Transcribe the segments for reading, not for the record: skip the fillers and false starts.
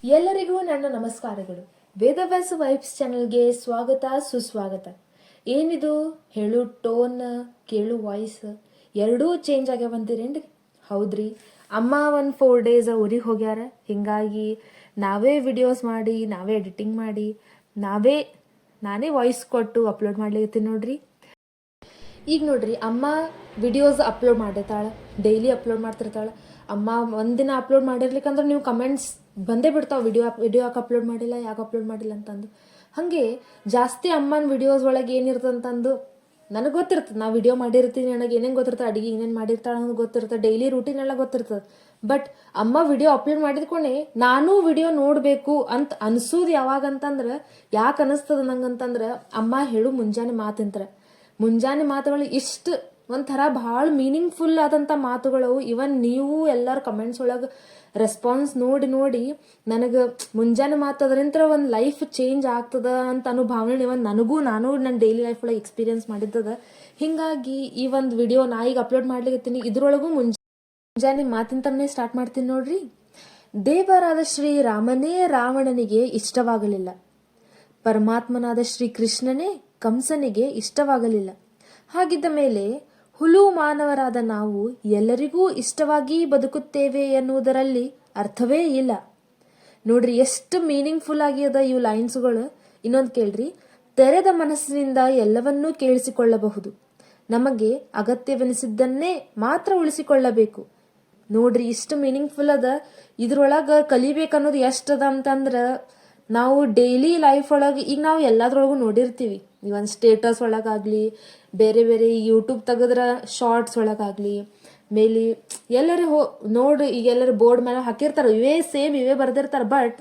ಎಲ್ಲರಿಗೂ ನನ್ನ ನಮಸ್ಕಾರಗಳು. ವೇದವ್ಯಾಸ ವೈಬ್ಸ್ ಚಾನಲ್ಗೆ ಸ್ವಾಗತ ಸುಸ್ವಾಗತ. ಏನಿದು ಹೇಳು ಟೋನ್ ಕೇಳು ವಾಯ್ಸ್ ಎರಡೂ ಚೇಂಜ್ ಆಗ್ಯಾವಂತೀರೇನ್ರಿ? ಹೌದ್ರಿ, ಅಮ್ಮ ಒಂದು 4 days ಊರಿಗೆ ಹೋಗ್ಯಾರ. ಹಿಂಗಾಗಿ ನಾವೇ ವಿಡಿಯೋಸ್ ಮಾಡಿ, ನಾವೇ ಎಡಿಟಿಂಗ್ ಮಾಡಿ, ನಾನೇ ವಾಯ್ಸ್ ಕೊಟ್ಟು ಅಪ್ಲೋಡ್ ಮಾಡ್ಲಿಕತ್ತೀನಿ ನೋಡ್ರಿ. ಈಗ ನೋಡ್ರಿ, ಅಮ್ಮ ವಿಡಿಯೋಸ್ ಅಪ್ಲೋಡ್ ಮಾಡಿರ್ತಾಳೆ, ಡೈಲಿ ಅಪ್ಲೋಡ್ ಮಾಡ್ತಿರ್ತಾಳೆ. ಅಮ್ಮ ಒಂದಿನ ಅಪ್ಲೋಡ್ ಮಾಡಿರ್ಲಿಕ್ಕಂದ್ರೆ ನೀವು ಕಮೆಂಟ್ಸ್ ಬಂದೇ ಬಿಡ್ತಾವೆ, ವಿಡಿಯೋ ಯಾಕೆ ಅಪ್ಲೋಡ್ ಮಾಡಿಲ್ಲ ಅಂತಂದು. ಹಾಗೆ ಜಾಸ್ತಿ ಅಮ್ಮನ ವಿಡಿಯೋಸ್ ಒಳಗೆ ಏನಿರ್ತಂತಂದು ನನಗೆ ಗೊತ್ತಿರ್ತದೆ. ನಾ ವಿಡಿಯೋ ಮಾಡಿರ್ತೀನಿ, ನನಗೆ ಏನೇನು ಗೊತ್ತಿರ್ತದೆ, ಅಡುಗೆ ಏನೇನು ಮಾಡಿರ್ತಾಳೆ ಅನ್ನೋದು ಗೊತ್ತಿರ್ತದೆ, ಡೈಲಿ ರೂಟೀನ್ ಎಲ್ಲ ಗೊತ್ತಿರ್ತದೆ. ಬಟ್ ಅಮ್ಮ ವಿಡಿಯೋ ಅಪ್ಲೋಡ್ ಮಾಡಿದ್ಕೊಂಡೆ ನಾನು ವಿಡಿಯೋ ನೋಡಬೇಕು ಅಂತ ಅನ್ಸೋದು ಯಾವಾಗಂತಂದ್ರೆ, ಯಾಕೆ ಅನಿಸ್ತದ ನಂಗಂತಂದ್ರೆ, ಅಮ್ಮ ಹೇಳು ಮುಂಜಾನೆ ಮಾತುಗಳು ಇಷ್ಟು ಒಂಥರ ಭಾಳ ಮೀನಿಂಗ್ಫುಲ್ ಆದಂಥ ಮಾತುಗಳು. ಇವನ್ ನೀವು ಎಲ್ಲರ ಕಮೆಂಟ್ಸ್ ಒಳಗೆ ರೆಸ್ಪಾನ್ಸ್ ನೋಡಿ ನನಗೆ ಮುಂಜಾನೆ ಮಾತು ಅದರಿಂದ ಒಂದು ಲೈಫ್ ಚೇಂಜ್ ಆಗ್ತದ ಅಂತ ಅನ್ನೋ ಭಾವನೆ ಇವನ್ ನಾನು ನನ್ನ ಡೈಲಿ ಲೈಫ್ ಒಳಗೆ ಎಕ್ಸ್ಪೀರಿಯನ್ಸ್ ಮಾಡಿದ್ದದ. ಹಿಂಗಾಗಿ ಈ ಒಂದು ವಿಡಿಯೋ ನಾ ಈಗ ಅಪ್ಲೋಡ್ ಮಾಡ್ಲಿಕತ್ತೀನಿ. ಇದ್ರೊಳಗೂ ಮುಂಜಾನೆ ಮಾತಿಂತನೇ ಸ್ಟಾರ್ಟ್ ಮಾಡ್ತೀನಿ ನೋಡ್ರಿ. ದೇವರಾದ ಶ್ರೀ ರಾಮನೇ ರಾವಣನಿಗೆ ಇಷ್ಟವಾಗಲಿಲ್ಲ, ಪರಮಾತ್ಮನಾದ ಶ್ರೀ ಕೃಷ್ಣನೇ ಕಂಸನಿಗೆ ಇಷ್ಟವಾಗಲಿಲ್ಲ. ಹಾಗಿದ್ದ ಮೇಲೆ ಹುಲು ಮಾನವರಾದ ನಾವು ಎಲ್ಲರಿಗೂ ಇಷ್ಟವಾಗಿ ಬದುಕುತ್ತೇವೆ ಎನ್ನುವುದರಲ್ಲಿ ಅರ್ಥವೇ ಇಲ್ಲ. ನೋಡ್ರಿ ಎಷ್ಟು ಮೀನಿಂಗ್ಫುಲ್ ಆಗ್ಯದ ಇವು ಲೈನ್ಸ್ಗಳು. ಇನ್ನೊಂದು ಕೇಳ್ರಿ, ತೆರೆದ ಮನಸ್ಸಿನಿಂದ ಎಲ್ಲವನ್ನೂ ಕೇಳಿಸಿಕೊಳ್ಳಬಹುದು, ನಮಗೆ ಅಗತ್ಯವೆನಿಸಿದ್ದನ್ನೇ ಮಾತ್ರ ಉಳಿಸಿಕೊಳ್ಳಬೇಕು. ನೋಡ್ರಿ ಇಷ್ಟು ಮೀನಿಂಗ್ಫುಲ್ ಅದ. ಇದ್ರೊಳಗೆ ಕಲಿಬೇಕನ್ನೋದು ಎಷ್ಟದ ಅಂತಂದ್ರೆ, ನಾವು ಡೈಲಿ ಲೈಫ್ ಒಳಗೆ ಈಗ ನಾವು ಎಲ್ಲದ್ರೊಳಗೂ ನೋಡಿರ್ತೀವಿ. ಇವನ್ ಸ್ಟೇಟಸ್ ಒಳಗಾಗ್ಲಿ, ಬೇರೆ ಬೇರೆ ಯೂಟ್ಯೂಬ್ ತೆಗೆದ್ರ ಶಾರ್ಟ್ಸ್ ಒಳಗಾಗ್ಲಿ, ಮೇಲಿ ಎಲ್ಲರೂ ನೋಡಿ ಈಗ ಎಲ್ಲರೂ ಬೋರ್ಡ್ ಮೇಲೆ ಹಾಕಿರ್ತಾರೆ, ಇವೇ ಬರ್ದಿರ್ತಾರೆ. ಬಟ್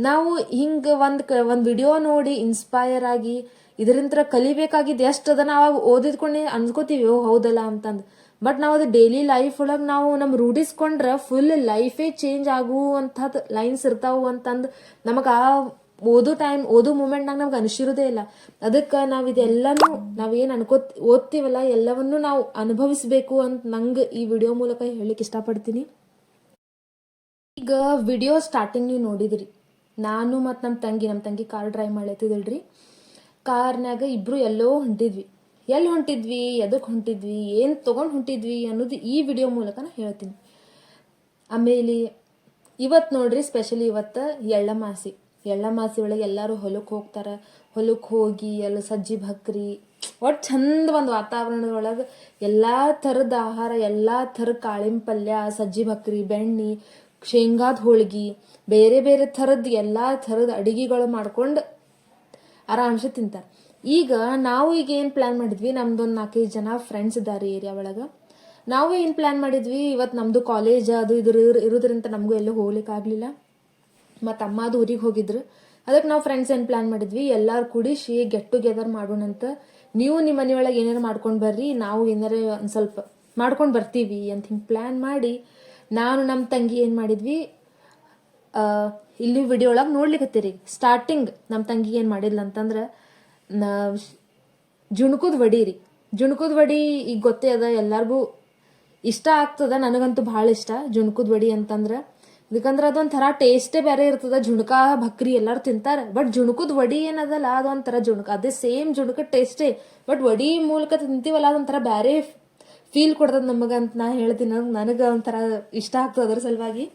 ನಾವು ಹಿಂಗೆ ಒಂದು ವಿಡಿಯೋ ನೋಡಿ ಇನ್ಸ್ಪೈರ್ ಆಗಿ ಇದರಿಂದ ಕಲಿಬೇಕಾಗಿದ್ದು ಎಷ್ಟದ ನಾವು ಓದಿದ್ಕೊಂಡೆ ಅನ್ಕೋತೀವಿ, ಹೌದಲ್ಲ ಅಂತಂದು. ಬಟ್ ನಾವು ಅದು ಡೈಲಿ ಲೈಫ್ ಒಳಗೆ ನಾವು ನಮ್ಮ ರೂಢಿಸ್ಕೊಂಡ್ರೆ ಫುಲ್ ಲೈಫೇ ಚೇಂಜ್ ಆಗುವಂಥದ್ದು ಲೈನ್ಸ್ ಇರ್ತಾವು ಅಂತಂದು ನಮಗೆ ಆ ಓದು ಮೂಮೆಂಟ್ನಾಗ ನಮ್ಗೆ ಅನಿಸಿರೋದೇ ಇಲ್ಲ. ಅದಕ್ಕೆ ನಾವು ಇದೆಲ್ಲನೂ ನಾವೇನು ಓದ್ತೀವಲ್ಲ ಎಲ್ಲವನ್ನೂ ನಾವು ಅನುಭವಿಸ್ಬೇಕು ಅಂತ ನಂಗೆ ಈ ವಿಡಿಯೋ ಮೂಲಕ ಹೇಳಲಿಕ್ಕೆ ಇಷ್ಟಪಡ್ತೀನಿ. ಈಗ ವಿಡಿಯೋ ಸ್ಟಾರ್ಟಿಂಗ್ ನೀವು ನೋಡಿದ್ರಿ, ನಾನು ಮತ್ತು ನಮ್ಮ ತಂಗಿ ಕಾರ್ ಡ್ರೈವ್ ಮಾಡ್ಲತ್ತಿದಳ್ರಿ. ಕಾರ್ನಾಗ ಇಬ್ರು ಎಲ್ಲಿ ಹೊಂಟಿದ್ವಿ, ಎದಕ್ಕೆ ಹೊಂಟಿದ್ವಿ, ಏನು ತೊಗೊಂಡು ಹೊಂಟಿದ್ವಿ ಅನ್ನೋದು ಈ ವಿಡಿಯೋ ಮೂಲಕ ನಾನು ಹೇಳ್ತೀನಿ. ಆಮೇಲೆ ಇವತ್ತು ನೋಡ್ರಿ, ಸ್ಪೆಷಲಿ ಇವತ್ತು ಎಳ್ಳಮಾಸಿ ಒಳಗೆ ಎಲ್ಲರೂ ಹೊಲಕ್ಕೆ ಹೋಗ್ತಾರೆ. ಹೊಲಕ್ಕೆ ಹೋಗಿ ಎಲ್ಲ ಸಜ್ಜಿ ಭಕ್ರಿ ಒಟ್ಟು ಚಂದ ಒಂದು ವಾತಾವರಣದೊಳಗೆ ಎಲ್ಲ ಥರದ ಆಹಾರ, ಎಲ್ಲ ಥರದ ಕಾಳಿನ ಪಲ್ಯ, ಸಜ್ಜಿ ಭಕ್ರಿ, ಬೆಣ್ಣೆ, ಶೇಂಗಾದ ಹೋಳ್ಗಿ, ಬೇರೆ ಬೇರೆ ಥರದ್ದು ಎಲ್ಲ ಥರದ ಅಡಿಗೆಗಳು ಮಾಡ್ಕೊಂಡು ಆರಾಮ್ಸೆ ತಿಂತಾರೆ. ಈಗ ನಾವು ಏನು ಪ್ಲ್ಯಾನ್ ಮಾಡಿದ್ವಿ, ನಮ್ದೊಂದು 4-5 ಜನ ಫ್ರೆಂಡ್ಸ್ ಇದ್ದಾರೆ ಏರಿಯಾ ಒಳಗೆ. ನಾವು ಏನು ಪ್ಲ್ಯಾನ್ ಮಾಡಿದ್ವಿ, ಇವತ್ತು ನಮ್ಮದು ಕಾಲೇಜ್ ಅದು ಇರೋದ್ರಿಂದ ನಮಗೂ ಎಲ್ಲೂ ಹೋಗ್ಲಿಕ್ಕಾಗಲಿಲ್ಲ. ಮತ್ತು ಅಮ್ಮ ಅದು ಊರಿಗೆ ಹೋಗಿದ್ರು. ಅದಕ್ಕೆ ನಾವು ಫ್ರೆಂಡ್ಸ್ ಏನು ಪ್ಲ್ಯಾನ್ ಮಾಡಿದ್ವಿ, ಎಲ್ಲರೂ ಕೂಡಿಸಿ ಗೆಟ್ ಟುಗೆದರ್ ಮಾಡೋಣಂತ. ನೀವು ನಿಮ್ಮ ಮನೆಯೊಳಗೆ ಏನಾರು ಮಾಡ್ಕೊಂಡು ಬರ್ರಿ, ನಾವು ಏನಾರು ಒಂದು ಸ್ವಲ್ಪ ಮಾಡ್ಕೊಂಡು ಬರ್ತೀವಿ ಅಂತ ಹಿಂಗೆ ಪ್ಲ್ಯಾನ್ ಮಾಡಿ, ನಾನು ನಮ್ಮ ತಂಗಿ ಏನು ಮಾಡಿದ್ವಿ, ಇಲ್ಲಿ ವಿಡಿಯೋ ಒಳಗೆ ನೋಡ್ಲಿಕ್ಕತ್ತೀರಿ. ಸ್ಟಾರ್ಟಿಂಗ್ ನಮ್ಮ ತಂಗಿ ಏನು ಮಾಡಿಲ್ಲ ಅಂತಂದ್ರೆ, ಜುಣ್ಕುದ್ ವಡಿ ಈಗ ಗೊತ್ತೇ ಅದ, ಎಲ್ಲರಿಗೂ ಇಷ್ಟ ಆಗ್ತದ. ನನಗಂತೂ ಭಾಳ ಇಷ್ಟ ಜುಣ್ಕುದ್ ವಡಿ ಅಂತಂದ್ರೆ. ಯಾಕಂದ್ರೆ ಅದೊಂಥರ ಟೇಸ್ಟೇ ಬೇರೆ ಇರ್ತದ. ಜುಣ್ಕಾ ಭಕ್ರಿ ಎಲ್ಲರೂ ತಿಂತಾರೆ, ಬಟ್ ಜುಣ್ಕುದ್ ವಡಿ ಏನದಲ್ಲ ಅದೊಂಥರ ಅದೇ ಸೇಮ್ ಜುಣ್ಕ ಟೇಸ್ಟೇ. ಬಟ್ ವಡಿ ಮೂಲಕ ತಿಂತೀವಲ್ಲ ಅದೊಂಥರ ಬೇರೆ ಫೀಲ್ ಕೊಡ್ತದ ನಮಗಂತ ನಾ ಹೇಳ್ತೀನಿ. ನನಗೆ ಒಂಥರ ಇಷ್ಟ ಆಗ್ತದೆ ಅದ್ರ ಸಲುವಾಗಿ.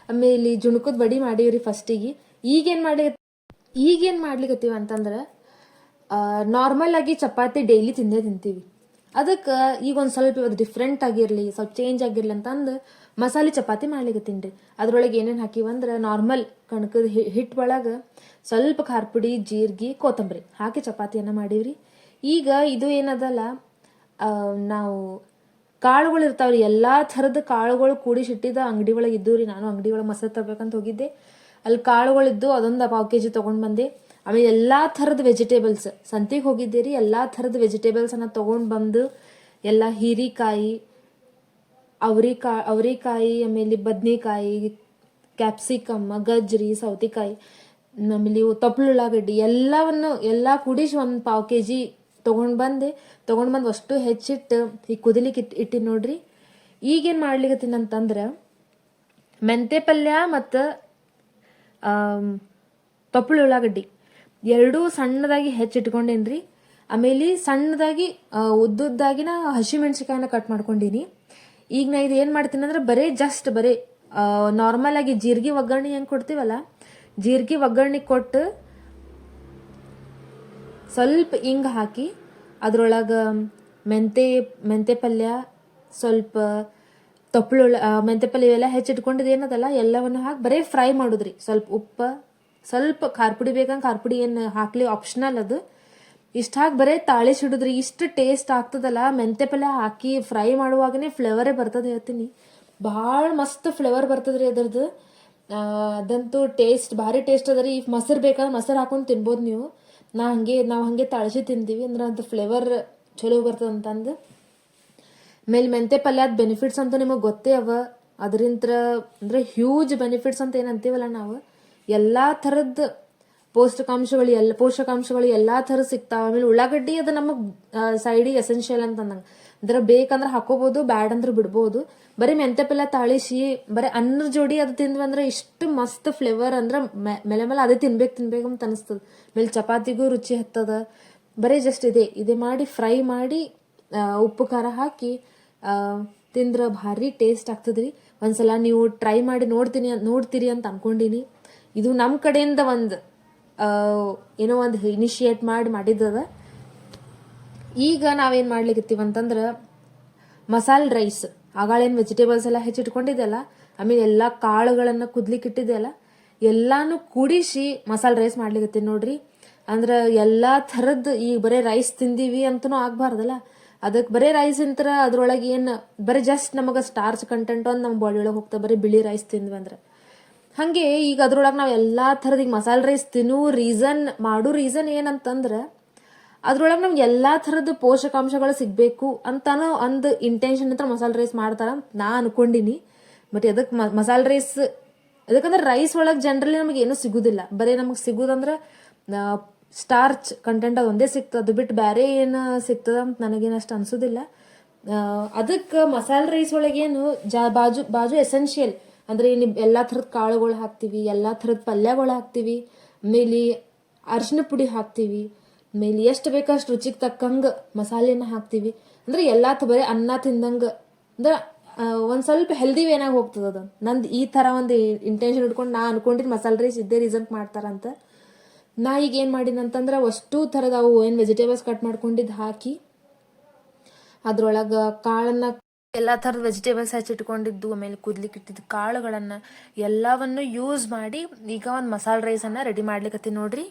ಆಮೇಲೆ ಜುಣ್ಕುದ್ ವಡಿ ಮಾಡೀವ್ರಿ ಫಸ್ಟಿಗೆ. ಈಗೇನು ಮಾಡ್ಲಿಕತ್ತೀವಿ ಅಂತಂದ್ರೆ, ನಾರ್ಮಲ್ ಆಗಿ ಚಪಾತಿ ಡೈಲಿ ತಿಂತೀವಿ. ಅದಕ್ಕೆ ಈಗ ಒಂದು ಸ್ವಲ್ಪ ಇವತ್ತು ಡಿಫ್ರೆಂಟ್ ಆಗಿರಲಿ, ಸ್ವಲ್ಪ ಚೇಂಜ್ ಆಗಿರಲಿ ಅಂತಂದು ಮಸಾಲೆ ಚಪಾತಿ ಮಾಡ್ಲಿಕತ್ತೀನಿ ರೀ. ಅದ್ರೊಳಗೆ ಏನೇನು ಹಾಕಿವಂದ್ರೆ, ನಾರ್ಮಲ್ ಕಣಕದ ಹಿಟ್ಟು ಒಳಗೆ ಸ್ವಲ್ಪ ಖಾರ ಪುಡಿ, ಜೀರಿಗೆ, ಕೊತ್ತಂಬರಿ ಹಾಕಿ ಚಪಾತಿಯನ್ನು ಮಾಡೀವ್ರಿ. ಈಗ ಇದು ಏನದಲ್ಲ, ನಾವು ಕಾಳುಗಳು ಇರ್ತಾವ್ರಿ, ಎಲ್ಲ ಥರದ ಕಾಳುಗಳು ಕೂಡಿಸಿಟ್ಟಿದ್ದ ಅಂಗಡಿ ಒಳಗೆ ಇದ್ದು ರೀ. ನಾನು ಅಂಗಡಿ ಒಳಗೆ ಮಸಾಲೆ ತರ್ಬೇಕಂತ ಹೋಗಿದ್ದೆ, ಅಲ್ಲಿ ಕಾಳುಗಳಿದ್ದು ಅದೊಂದು 1/4 kg ತೊಗೊಂಡು ಬಂದೆ. ಆಮೇಲೆ ಎಲ್ಲ ಥರದ ವೆಜಿಟೇಬಲ್ಸ್ ಸಂತಿಗೆ ಹೋಗಿದ್ದೀರಿ, ಎಲ್ಲ ಥರದ ವೆಜಿಟೇಬಲ್ಸನ್ನು ತೊಗೊಂಡು ಬಂದು, ಎಲ್ಲ ಹೀರಿಕಾಯಿ, ಅವರಿಕಾಯಿ, ಆಮೇಲೆ ಬದ್ನೆಕಾಯಿ, ಕ್ಯಾಪ್ಸಿಕಮ್, ಗಜ್ರಿ, ಸೌತೆಕಾಯಿ, ಆಮೇಲೆ ಇವು ಉಳ್ಳಾಗಡ್ಡಿ ಎಲ್ಲ ಕೂಡಿಸಿ 1/4 kg ತೊಗೊಂಡು ಬಂದು ಅಷ್ಟು ಹೆಚ್ಚಿಟ್ಟು ಈಗ ಕುದಿಲಿಕ್ಕೆ ಇಟ್ಟಿನಿ ನೋಡ್ರಿ. ಈಗೇನು ಮಾಡ್ಲಿಕತ್ತೀನಿ ಅಂತಂದ್ರೆ, ಮೆಂತೆ ಪಲ್ಯ ಮತ್ತು ತೊಪ್ಪಳು ಉಳ್ಳಾಗಡ್ಡಿ ಎರಡೂ ಸಣ್ಣದಾಗಿ ಹೆಚ್ಚಿಟ್ಕೊಂಡೇನ್ರಿ. ಆಮೇಲೆ ಸಣ್ಣದಾಗಿ ಉದ್ದುದ್ದಾಗಿನ ಹಸಿಮೆಣ್ಸಿಕಾಯಿನ ಕಟ್ ಮಾಡ್ಕೊಂಡೀನಿ. ಈಗ ನಾ ಇದು ಏನು ಮಾಡ್ತೀನಿ ಅಂದ್ರೆ ಬರೀ ನಾರ್ಮಲ್ ಆಗಿ ಜೀರಿಗೆ ಒಗ್ಗರಣೆ ಹೆಂಗೆ ಕೊಡ್ತೀವಲ್ಲ, ಜೀರಿಗೆ ಒಗ್ಗರಣೆ ಕೊಟ್ಟು ಸ್ವಲ್ಪ ಹಿಂಗೆ ಹಾಕಿ ಅದ್ರೊಳಗೆ ಮೆಂತೆ ಪಲ್ಯ, ಸ್ವಲ್ಪ ತೊಪ್ಪಳು ಮೆಂತೆ ಪಲ್ಯ ಇವೆಲ್ಲ ಹೆಚ್ಚಿಟ್ಕೊಂಡಿದ್ದೇನದಲ್ಲ ಎಲ್ಲವನ್ನು ಹಾಕಿ ಬರೀ ಫ್ರೈ ಮಾಡೋದ್ರಿ. ಸ್ವಲ್ಪ ಉಪ್ಪು, ಸ್ವಲ್ಪ ಖಾರ ಪುಡಿ ಬೇಕಂಗೆ ಖಾರ ಪುಡಿ ಏನು ಹಾಕ್ಲಿ ಆಪ್ಷನಲ್ ಅದು. ಇಷ್ಟು ಹಾಕಿ ಬರೀ ತಾಳಿಸಿಡುದ್ರಿ. ಇಷ್ಟು ಟೇಸ್ಟ್ ಆಗ್ತದಲ್ಲ, ಮೆಂತೆ ಪಲ್ಯ ಹಾಕಿ ಫ್ರೈ ಮಾಡುವಾಗನೇ ಫ್ಲೇವರೇ ಬರ್ತದೆ ಹೇಳ್ತೀನಿ. ಭಾಳ ಮಸ್ತ್ ಫ್ಲೇವರ್ ಬರ್ತದ್ರಿ ಅದ್ರದ್ದು. ಅದಂತೂ ಟೇಸ್ಟ್ ಭಾರಿ ಟೇಸ್ಟ್ ಅದ ರೀ. ಮೊಸರು ಬೇಕಾದ್ರೆ ಮೊಸರು ಹಾಕೊಂಡು ತಿನ್ಬೋದು ನೀವು. ನಾವು ಹಾಗೆ ತಾಳಿಸಿ ತಿಂತೀವಿ ಅಂದ್ರೆ ಅದು ಫ್ಲೇವರ್ ಚಲೋ ಬರ್ತದೆ ಅಂತಂದು. ಆಮೇಲೆ ಮೆಂತೆ ಪಲ್ಯದ ಬೆನಿಫಿಟ್ಸ್ ಅಂತೂ ನಿಮಗೆ ಗೊತ್ತೇ ಅವ. ಅದರಿಂದ ಅಂದ್ರೆ ಹ್ಯೂಜ್ ಬೆನಿಫಿಟ್ಸ್ ಅಂತ ಏನು ಅಂತೀವಲ್ಲ ನಾವು, ಎಲ್ಲ ಥರದ್ದು ಪೋಷಕಾಂಶಗಳು ಎಲ್ಲ ಥರ ಸಿಗ್ತಾವ. ಆಮೇಲೆ ಉಳ್ಳಾಗಡ್ಡಿ ಅದು ನಮಗೆ ಸೈಡಿಗೆ ಎಸೆನ್ಷಿಯಲ್ ಅಂತಂದಂಗೆ. ಅಂದ್ರೆ ಬೇಕಂದ್ರೆ ಹಾಕೋಬಹುದು, ಬ್ಯಾಡ್ ಅಂದ್ರೆ ಬಿಡ್ಬೋದು. ಬರೀ ಮೆಂತೆ ಪಲ್ಯ ತಾಳಿಸಿ ಬರೀ ಅನ್ನದ ಜೋಡಿ ಅದು ತಿಂದ್ವಿ ಅಂದ್ರೆ ಇಷ್ಟು ಮಸ್ತ್ ಫ್ಲೇವರ್ ಅಂದ್ರೆ ಮೇಲೆ ಅದೇ ತಿನ್ಬೇಕಂತ ಅನಿಸ್ತದ. ಆಮೇಲೆ ಚಪಾತಿಗೂ ರುಚಿ ಹತ್ತದ. ಬರೀ ಜಸ್ಟ್ ಇದೇ ಮಾಡಿ ಫ್ರೈ ಮಾಡಿ ಉಪ್ಪು ಖಾರ ಹಾಕಿ ತಿಂದ್ರೆ ಭಾರಿ ಟೇಸ್ಟ್ ಆಗ್ತದ್ರಿ. ಒಂದ್ಸಲ ನೀವು ಟ್ರೈ ಮಾಡಿ ನೋಡ್ತೀರಿ ಅಂತ ಅನ್ಕೊಂಡಿನಿ. ಇದು ನಮ್ಮ ಕಡೆಯಿಂದ ಏನೋ ಒಂದು ಇನಿಷಿಯೇಟ್ ಮಾಡಿದ್ದದ. ಈಗ ನಾವೇನು ಮಾಡ್ಲಿಕ್ಕತ್ತೀವಿ ಅಂತಂದ್ರೆ ಮಸಾಲೆ ರೈಸ್, ಆಗಳೇನು ವೆಜಿಟೇಬಲ್ಸ್ ಎಲ್ಲ ಹೆಚ್ಚಿಟ್ಕೊಂಡಿದ್ದೆಲ್ಲ, ಆಮೇಲೆ ಎಲ್ಲ ಕಾಳುಗಳನ್ನು ಕುದ್ಲಿಕ್ಕೆ ಇಟ್ಟಿದ್ದೆಲ್ಲ ಎಲ್ಲಾನು ಕೂಡಿಸಿ ಮಸಾಲೆ ರೈಸ್ ಮಾಡ್ಲಿಕ್ಕತ್ತೀನಿ ನೋಡ್ರಿ. ಅಂದ್ರೆ ಎಲ್ಲ ಥರದ್ದು ಈಗ ಬರೀ ರೈಸ್ ತಿಂದೀವಿ ಅಂತನೂ ಆಗ್ಬಾರ್ದಲ್ಲ. ಅದಕ್ಕೆ ಬರೀ ರೈಸ್ ಇಂತರ ಅದ್ರೊಳಗೆ ಏನು ಬರೀ ಜಸ್ಟ್ ನಮಗೆ ಸ್ಟಾರ್ಚ್ ಕಂಟೆಂಟ್ ಒಂದು ನಮ್ಮ ಬಾಡಿ ಒಳಗೆ ಹೋಗ್ತದೆ ಬರೀ ಬಿಳಿ ರೈಸ್ ತಿಂದ್ವಿ ಅಂದ್ರೆ. ಹಾಗೆ ಈಗ ಅದ್ರೊಳಗೆ ನಾವು ಎಲ್ಲ ಥರದ ಈಗ ಮಸಾಲೆ ರೈಸ್ ಮಾಡೋ ರೀಸನ್ ಏನಂತಂದ್ರೆ ಅದ್ರೊಳಗೆ ನಮ್ಗೆ ಎಲ್ಲ ಥರದ ಪೋಷಕಾಂಶಗಳು ಸಿಗಬೇಕು ಅಂತಾನೋ ಒಂದು ಇಂಟೆನ್ಷನ್ ಅಂತ ಮಸಾಲೆ ರೈಸ್ ಮಾಡ್ತಾರ ಅಂತ ನಾ ಅನ್ಕೊಂಡಿನಿ. ಬಟ್ ಅದಕ್ಕೆ ಮಸಾಲೆ ರೈಸ್ ಅದಕ್ಕಂದ್ರೆ ರೈಸ್ ಒಳಗೆ ಜನರಲಿ ನಮಗೆ ಏನೂ ಸಿಗುದಿಲ್ಲ. ಬರೀ ನಮಗೆ ಸಿಗುದಂದ್ರೆ ಸ್ಟಾರ್ಚ್ ಕಂಟೆಂಟ್ ಅದೊಂದೇ ಸಿಗ್ತದೆ. ಅದು ಬಿಟ್ಟು ಬೇರೆ ಏನು ಸಿಗ್ತದ ಅಂತ ನನಗೇನು ಅಷ್ಟು ಅನ್ಸೋದಿಲ್ಲ. ಅದಕ್ಕೆ ಮಸಾಲೆ ರೈಸ್ ಒಳಗೇನು ಬಾಜು ಎಸೆನ್ಷಿಯಲ್ ಅಂದ್ರೆ ಎಲ್ಲ ಥರದ ಕಾಳುಗಳು ಹಾಕ್ತಿವಿ, ಎಲ್ಲ ಥರದ ಪಲ್ಯಗಳು ಹಾಕ್ತಿವಿ, ಆಮೇಲೆ ಅರಿಶಿನ ಪುಡಿ ಹಾಕ್ತಿವಿ, ಆಮೇಲೆ ಎಷ್ಟು ಬೇಕಷ್ಟು ರುಚಿಗೆ ತಕ್ಕಂಗೆ ಮಸಾಲೆನ ಹಾಕ್ತಿವಿ. ಅಂದ್ರೆ ಎಲ್ಲ ಬರೀ ಅನ್ನ ತಿಂದಂಗೆ ಅಂದ್ರೆ ಒಂದು ಸ್ವಲ್ಪ ಹೆಲ್ದಿ ವೇನಾಗ ಹೋಗ್ತದ. ಅದು ನಂದು ಈ ಥರ ಒಂದು ಇಂಟೆನ್ಷನ್ ಇಟ್ಕೊಂಡು ನಾ ಅನ್ಕೊಂಡಿದ್ದು ಮಸಾಲೆ ರೈಸ್ ಇದ್ದೇ ರೀಸನ್ ಮಾಡ್ತಾರಂತ. ನಾ ಈಗ ಏನು ಮಾಡೀನಿ ಅಂತಂದ್ರೆ ಅಷ್ಟು ಥರದ ಅವು ಏನು ವೆಜಿಟೇಬಲ್ಸ್ ಕಟ್ ಮಾಡ್ಕೊಂಡಿದ್ದು ಹಾಕಿ ಅದ್ರೊಳಗೆ ಕಾಳನ್ನ ಎಲ್ಲ ಥರದ ವೆಜಿಟೇಬಲ್ಸ್ ಹಚ್ಚಿಟ್ಕೊಂಡಿದ್ದು, ಆಮೇಲೆ ಕುದ್ಲಿಕ್ಕೆ ಇಟ್ಟಿದ್ದು ಕಾಳುಗಳನ್ನು ಎಲ್ಲವನ್ನು ಯೂಸ್ ಮಾಡಿ ಈಗ ಒಂದು ಮಸಾಲೆ ರೈಸನ್ನು ರೆಡಿ ಮಾಡ್ಲಿಕ್ಕತ್ತೀನಿ ನೋಡ್ರಿ.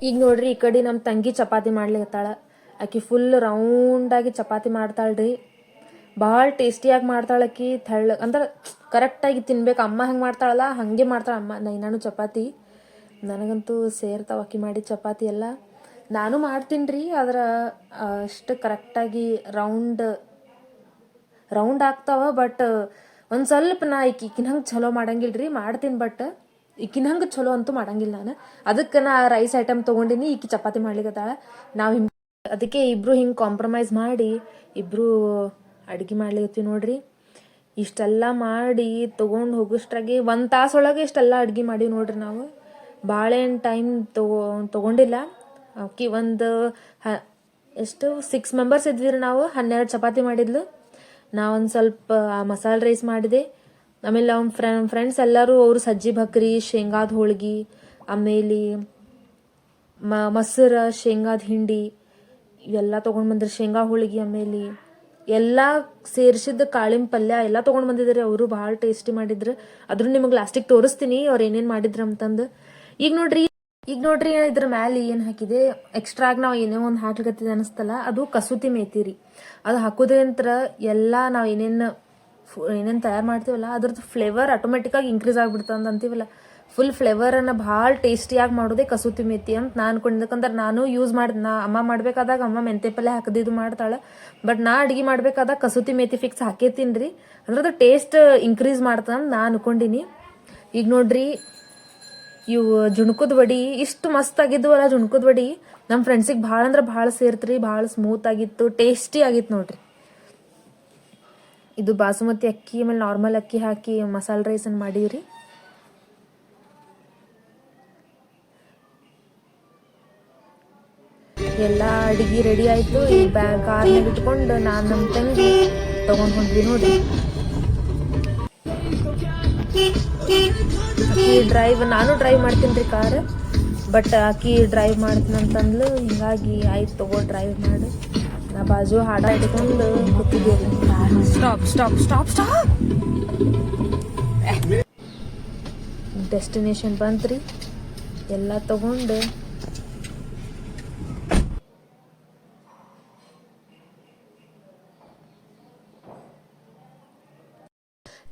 ಈಗ ನೋಡ್ರಿ ಈ ಕಡೆ ನಮ್ಮ ತಂಗಿ ಚಪಾತಿ ಮಾಡ್ಲಿಕತ್ತಾಳ. ಆಕಿ ಫುಲ್ ರೌಂಡಾಗಿ ಚಪಾತಿ ಮಾಡ್ತಾಳ್ರಿ. ಭಾಳ ಟೇಸ್ಟಿಯಾಗಿ ಮಾಡ್ತಾಳೆ ಆಕಿ. ಅಂದ್ರೆ ಕರೆಕ್ಟಾಗಿ ತಿನ್ಬೇಕು. ಅಮ್ಮ ಹೆಂಗೆ ಮಾಡ್ತಾಳಲ್ಲ ಹಾಗೆ ಮಾಡ್ತಾಳೆ ಅಮ್ಮ. ನಾನು ಚಪಾತಿ ನನಗಂತೂ ಸೇರ್ತಾವ ಆಕಿ ಮಾಡಿ ಚಪಾತಿ ಎಲ್ಲ. ನಾನು ಮಾಡ್ತೀನಿ ರೀ, ಆದ್ರೆ ಅಷ್ಟು ಕರೆಕ್ಟಾಗಿ ರೌಂಡ್ ಆಗ್ತಾವ. ಬಟ್ ಒಂದು ಸ್ವಲ್ಪ ನಾ ಈಕಿನ ಹಂಗೆ ಚಲೋ ಮಾಡಂಗಿಲ್ಲ ರೀ. ಮಾಡ್ತೀನಿ ಬಟ್ ಈಕಿನ ಹಂಗೆ ಚಲೋ ಅಂತೂ ಮಾಡಂಗಿಲ್ಲ ನಾನು. ಅದಕ್ಕೆ ನಾ ರೈಸ್ ಐಟಮ್ ತೊಗೊಂಡಿನಿ, ಈಕಿ ಚಪಾತಿ ಮಾಡ್ಲಿಕ್ಕತ್ತಾಳ. ನಾವು ಹಿಂಗೆ ಅದಕ್ಕೆ ಇಬ್ಬರು ಹಿಂಗೆ ಕಾಂಪ್ರಮೈಸ್ ಮಾಡಿ ಇಬ್ಬರು ಅಡುಗೆ ಮಾಡ್ಲಿಕತ್ತೀವಿ ನೋಡ್ರಿ. ಇಷ್ಟೆಲ್ಲ ಮಾಡಿ ತೊಗೊಂಡು ಹೋಗೋಷ್ಟ್ರಾಗೆ 1 ತಾಸೊಳಗೆ ಇಷ್ಟೆಲ್ಲ ಅಡುಗೆ ಮಾಡೀವಿ ನೋಡ್ರಿ ನಾವು. ಭಾಳೇನು ಟೈಮ್ ತೊಗೊಂಡಿಲ್ಲ. ಆಕಿ ಒಂದು ಎಷ್ಟು 6 ಮೆಂಬರ್ಸ್ ಇದ್ವಿ ರೀ ನಾವು. 12 ಚಪಾತಿ ಮಾಡಿದ್ಲು. ನಾವೊಂದು ಸ್ವಲ್ಪ ಮಸಾಲೆ ರೈಸ್ ಮಾಡಿದೆ. ಆಮೇಲೆ ನಮ್ಮ ಫ್ರೆಂಡ್ಸ್ ಎಲ್ಲರೂ ಅವರು ಸಜ್ಜಿ ಭಕ್ರಿ, ಶೇಂಗಾದ ಹೋಳ್ಗೆ, ಆಮೇಲೆ ಮೊಸರು, ಶೇಂಗಾದ ಹಿಂಡಿ ಇವೆಲ್ಲ ತೊಗೊಂಡು ಬಂದ್ರೆ, ಶೇಂಗಾ ಹೋಳಿಗೆ, ಆಮೇಲೆ ಎಲ್ಲ ಸೇರಿಸಿದ್ದು ಕಾಳಿನ ಪಲ್ಯ ಎಲ್ಲ ತೊಗೊಂಡು ಬಂದಿದ್ದಾರೆ. ಅವರು ಭಾಳ ಟೇಸ್ಟಿ ಮಾಡಿದ್ರು. ಅದ್ರ ನಿಮಗೆ ಲಾಸ್ಟಿಗೆ ತೋರಿಸ್ತೀನಿ ಅವ್ರು ಏನೇನು ಮಾಡಿದ್ರು ಅಂತಂದು. ಈಗ ನೋಡ್ರಿ ಇದ್ರ ಮ್ಯಾಲೆ ಏನು ಹಾಕಿದೆ ಎಕ್ಸ್ಟ್ರಾಗಿ ನಾವು ಏನೇ ಒಂದು ಹಾಕ್ಲಿಕತ್ತಿದೆ ಅನಿಸ್ತಲ್ಲ, ಅದು ಕಸೂತಿ ಮೇಥಿ ರೀ. ಅದು ಹಾಕೋದ್ರಿಂತ ಎಲ್ಲ ನಾವು ಏನೇನು ತಯಾರು ಮಾಡ್ತೀವಲ್ಲ ಅದ್ರದ್ದು ಫ್ಲೇವರ್ ಆಟೋಮೆಟಿಕ್ಕಾಗಿ ಇನ್ಕ್ರೀಸ್ ಆಗಿಬಿಡ್ತಂದು ಅಂತೀವಲ್ಲ, ಫುಲ್ ಫ್ಲೇವರನ್ನು ಭಾಳ ಟೇಸ್ಟಿಯಾಗಿ ಮಾಡೋದೇ ಕಸೂತಿ ಮೇಥಿ ಅಂತ ನಾನು ಅನ್ಕೊಂಡಿದ್ದಕ್ಕಂದ್ರೆ ನಾನು ಯೂಸ್ ನಾ ಅಮ್ಮ ಮಾಡಬೇಕಾದಾಗ ಅಮ್ಮ ಮೆಂತೆ ಪಲ್ಯ ಹಾಕಿದ್ದು ಮಾಡ್ತಾಳೆ. ಬಟ್ ನಾ ಅಡುಗೆ ಮಾಡಬೇಕಾದಾಗ ಕಸೂತಿ ಮೇಥಿ ಫಿಕ್ಸ್ ಹಾಕೇತೀನಿ ರೀ. ಅದ್ರದ್ದು ಟೇಸ್ಟ್ ಇನ್ಕ್ರೀಸ್ ಮಾಡ್ತಂದು ನಾನು ಅನ್ಕೊಂಡಿನಿ. ಈಗ ನೋಡ್ರಿ ಇವು ಜುಣ್ಕದ ವಡಿ ಇಷ್ಟು ಮಸ್ತ್ ಆಗಿದ್ವಲ್ಲ. ಜುಣ್ಕದ ವಡಿ ನಮ್ಮ ಫ್ರೆಂಡ್ಸಿಗೆ ಭಾಳ ಅಂದ್ರೆ ಭಾಳ ಸೇರ್ತ್ರಿ. ಭಾಳ ಸ್ಮೂತ್ ಆಗಿತ್ತು, ಟೇಸ್ಟಿ ಆಗಿತ್ತು ನೋಡ್ರಿ. ಇದು ಬಾಸುಮತಿ ಅಕ್ಕಿ ಆಮೇಲೆ ನಾರ್ಮಲ್ ಅಕ್ಕಿ ಹಾಕಿ ಮಸಾಲೆ ರೈಸನ್ನು ಮಾಡೀವ್ರಿ. ಎಲ್ಲ ಅಡುಗೆ ರೆಡಿ ಆಯಿತು. ಈ ಕಾರ್ನಾಗ ಇಟ್ಕೊಂಡು ನಾನು ನಮ್ಮ ತಂಗಿ ತೊಗೊಂಡು ಹೊಂದ್ವಿ ನೋಡ್ರಿ. ಆಕಿ ನಾನು ಡ್ರೈವ್ ಮಾಡ್ತೀನಿ ರೀ ಕಾರ್. ಬಟ್ ಆಕಿ ಡ್ರೈವ್ ಮಾಡ್ತೀನಿ ಅಂತಂದ್ಲು. ಹಿಂಗಾಗಿ ಆಯ್ತು ತಗೋ ಡ್ರೈವ್ ಮಾಡಿ. ನಾ ಬಾಜು ಹಾಡ ಹಿಡ್ಕೊಂಡು ಕೂತಿದ್ದೇವೆ. Stop destination ಬಂತ್ರಿ. ಎಲ್ಲ ತಗೊಂಡು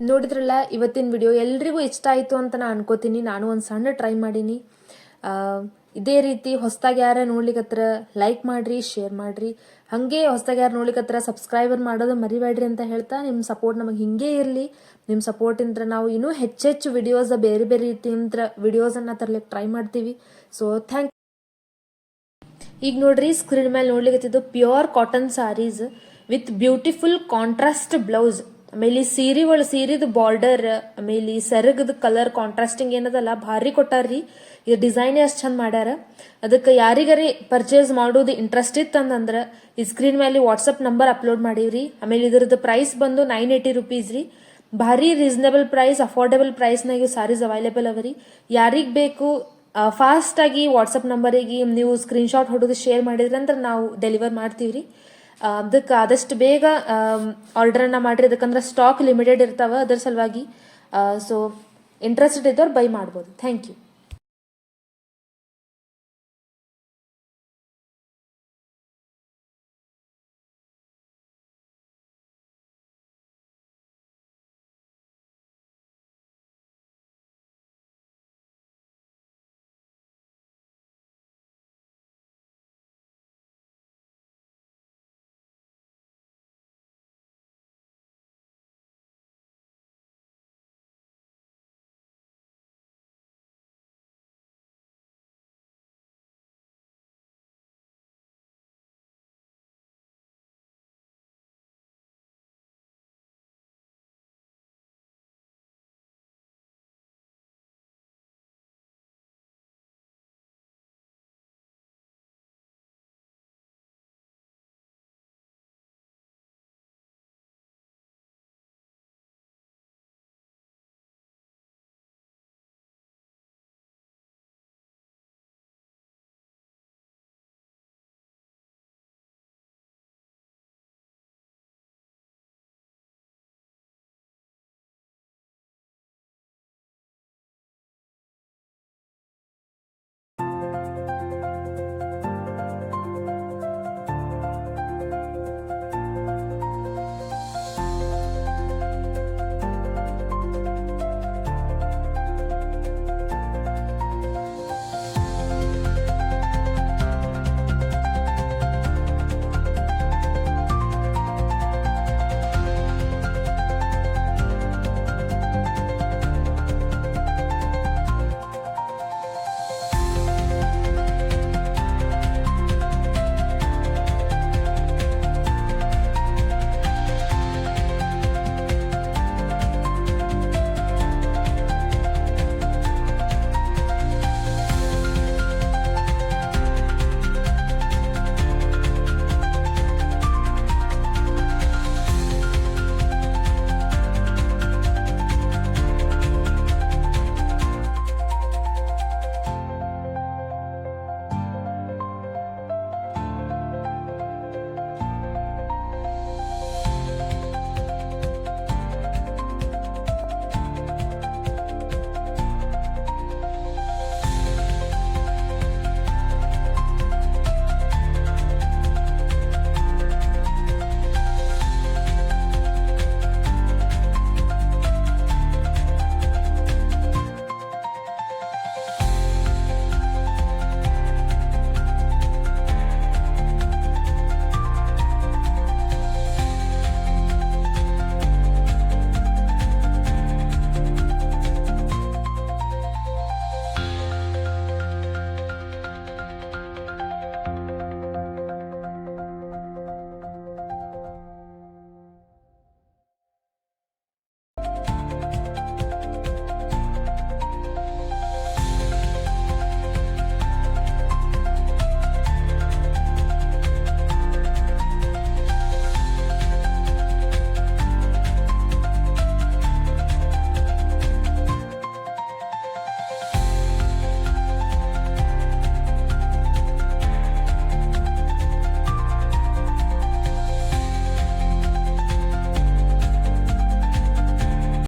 ನೋಡಿದ್ರಲ್ಲ ಇವತ್ತಿನ ವಿಡಿಯೋ. ಎಲ್ರಿಗೂ ಇಷ್ಟ ಆಯಿತು ಅಂತ ನಾನು ಅನ್ಕೋತೀನಿ. ನಾನು ಒಂದು ಸಣ್ಣ ಟ್ರೈ ಮಾಡೀನಿ. ಇದೇ ರೀತಿ ಹೊಸದಾಗಿ ಯಾರು ನೋಡ್ಲಿಕ್ಕತ್ರ ಲೈಕ್ ಮಾಡಿರಿ, ಶೇರ್ ಮಾಡಿರಿ. ಹಾಗೆ ಹೊಸದಾಗಿ ಯಾರು ನೋಡ್ಲಿಕ್ಕತ್ರ ಸಬ್ಸ್ಕ್ರೈಬರ್ ಮಾಡೋದು ಮರಿಬೇಡ್ರಿ ಅಂತ ಹೇಳ್ತಾ, ನಿಮ್ಮ ಸಪೋರ್ಟ್ ನಮಗೆ ಹಿಂಗೆ ಇರಲಿ. ನಿಮ್ಮ ಸಪೋರ್ಟಿಂದ ನಾವು ಇನ್ನೂ ಹೆಚ್ಚೆಚ್ಚು ವಿಡಿಯೋಸ್ ಬೇರೆ ಬೇರೆ ರೀತಿಯಿಂದ ವಿಡಿಯೋಸನ್ನು ತರ್ಲಿಕ್ಕೆ ಟ್ರೈ ಮಾಡ್ತೀವಿ. So thank. ಈಗ ನೋಡ್ರಿ ಸ್ಕ್ರೀನ್ ಮೇಲೆ ನೋಡ್ಲಿಕ್ಕತ್ತಿದ್ದು pure cotton sarees with beautiful contrast blouse. ಆಮೇಲೆ ಸೀರೆದು ಬಾರ್ಡರ್, ಆಮೇಲೆ ಸೆರಗದ ಕಲರ್ ಕಾಂಟ್ರಾಸ್ಟಿಂಗ್ ಏನದಲ್ಲ ಭಾರಿ ಕೊಟ್ಟಾರ್ರಿ. ಇದು ಡಿಸೈನೇ ಅಷ್ಟು ಚಂದ ಮಾಡ್ಯಾರ. ಅದಕ್ಕೆ ಯಾರಿಗಾರಿ ಪರ್ಚೇಸ್ ಮಾಡೋದು ಇಂಟ್ರೆಸ್ಟ್ ಇತ್ತಂದ್ರೆ ಈ ಸ್ಕ್ರೀನ್ ಮೇಲೆ ವಾಟ್ಸಪ್ ನಂಬರ್ ಅಪ್ಲೋಡ್ ಮಾಡೀವ್ರಿ. ಆಮೇಲೆ ಇದ್ರದ್ದು ಪ್ರೈಸ್ ಬಂದು 980 rupees ರೀ. ಭಾರಿ ರೀಸನೇಬಲ್ ಪ್ರೈಸ್, ಅಫೋರ್ಡೆಬಲ್ ಪ್ರೈಸ್ನಾಗ ಸಾರೀಸ್ ಅವೈಲೇಬಲ್ ಅವ ರೀ. ಯಾರಿಗೆ ಬೇಕು ಫಾಸ್ಟಾಗಿ ವಾಟ್ಸಪ್ ನಂಬರಿಗೆ ನೀವು ಸ್ಕ್ರೀನ್ಶಾಟ್ ಹೊಡೋದು ಶೇರ್ ಮಾಡಿದ್ರಂದ್ರೆ ನಾವು ಡೆಲಿವರ್ ಮಾಡ್ತೀವಿ ರೀ. ಅದಕ್ಕೆ ಆದಷ್ಟು ಬೇಗ ಆರ್ಡ್ರನ್ನು ಮಾಡಿರಿ. ಅದಕ್ಕಂದ್ರೆ ಸ್ಟಾಕ್ ಲಿಮಿಟೆಡ್ ಇರ್ತಾವೆ, ಅದರ ಸಲುವಾಗಿ. ಸೊ ಇಂಟ್ರೆಸ್ಟೆಡ್ ಇದ್ದವ್ರು ಬೈ ಮಾಡ್ಬೋದು. Thank you.